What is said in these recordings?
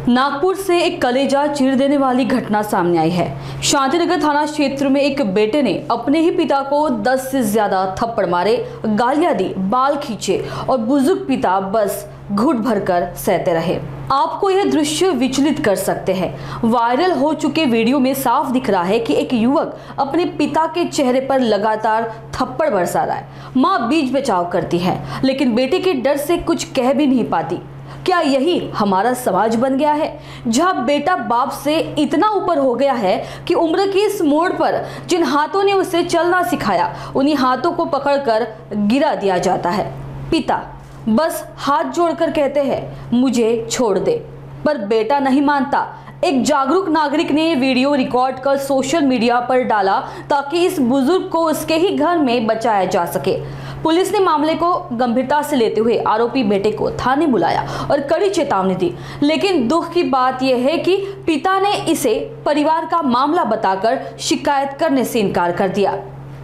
नागपुर से एक कलेजा चीर देने वाली घटना सामने आई है। शांतिनगर थाना क्षेत्र में एक बेटे ने अपने ही पिता को 10 से ज्यादा थप्पड़ मारे, गालियां दी, बाल खींचे और बुजुर्ग पिता बस घुट भरकर सहते रहे। आपको यह दृश्य विचलित कर सकते हैं। वायरल हो चुके वीडियो में साफ दिख रहा है कि एक युवक अपने पिता के चेहरे पर लगातार थप्पड़ बरसा रहा है। मां बीच बचाव करती है, लेकिन बेटे के डर से कुछ कह भी नहीं पाती। क्या यही हमारा समाज बन गया है, जहां बेटा बाप से इतना ऊपर हो गया है कि उम्र की इस मोड़ पर जिन हाथों ने उसे चलना सिखाया, उन्हीं हाथों को पकड़कर गिरा दिया जाता है। पिता बस हाथ जोड़कर कहते हैं, मुझे छोड़ दे, पर बेटा नहीं मानता। एक जागरूक नागरिक ने वीडियो रिकॉर्ड कर सोशल मीडिया पर डाला ताकि इस बुजुर्ग को उसके ही घर में बचाया जा सके। पुलिस ने मामले को गंभीरता से लेते हुए आरोपी बेटे को थाने बुलाया और कड़ी चेतावनी दी, लेकिन दुख की बात यह है कि पिता ने इसे परिवार का मामला बताकर शिकायत करने से इनकार कर दिया।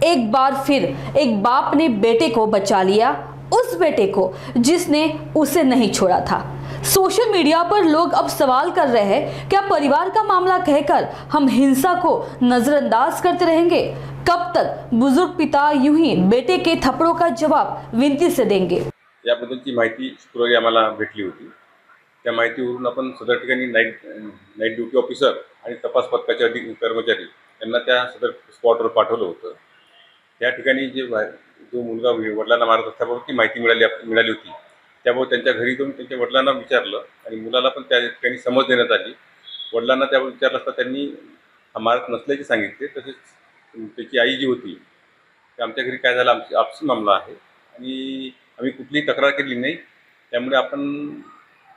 एक बार फिर एक बाप ने बेटे को बचा लिया, उस बेटे को जिसने उसे नहीं छोड़ा था। सोशल मीडिया पर लोग अब सवाल कर रहे हैं, क्या परिवार का मामला कहकर हम हिंसा को नजरअंदाज करते रहेंगे? कब तक बुजुर्ग पिता यूं ही बेटे के थप्पड़ों का जवाब विनती से देंगे? याबद्दलची माहिती शुक्रवारी आम्हाला भेटली होती। त्या माहितीवरून आपण सदर ठिकाणी नाईट ड्युटी ऑफिसर आणि तपास पथकाचे कर्मचारी यांना त्या सदर स्पॉटवर पाठवलं होतं। त्या ठिकाणी जो मुलगा वडिलांना मारत असल्याबाबत ती माहिती मिळाली होती। त्याबाबत त्यांच्या घरी जाऊन त्यांच्या वडिलांना विचारलं आणि मुलाला पण त्या ठिकाणी समज देण्यात आली। वडिलांना त्यावर विचारलं असता त्यांनी मारत नसल्याचे सांगितले। तसेच त्याची आई जी होती, ते आमच्या घरी काय झालं, आपसी मामला आहे आणि आम्ही कुठलीही तक्रार केली नाही, त्यामुळे आपण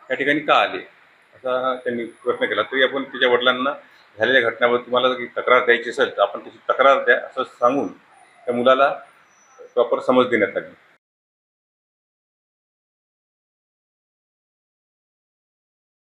त्या ठिकाणी का आले असा त्यांनी प्रश्न केला। तरी आपण त्याच्या वडिलांना झालेल्या घटनावर तुम्हाला जर तक्रार द्यायची असेल तर आपण त्याची तक्रार द्या असं सांगून त्या मुलाला प्रॉपर समज देण्यात आली।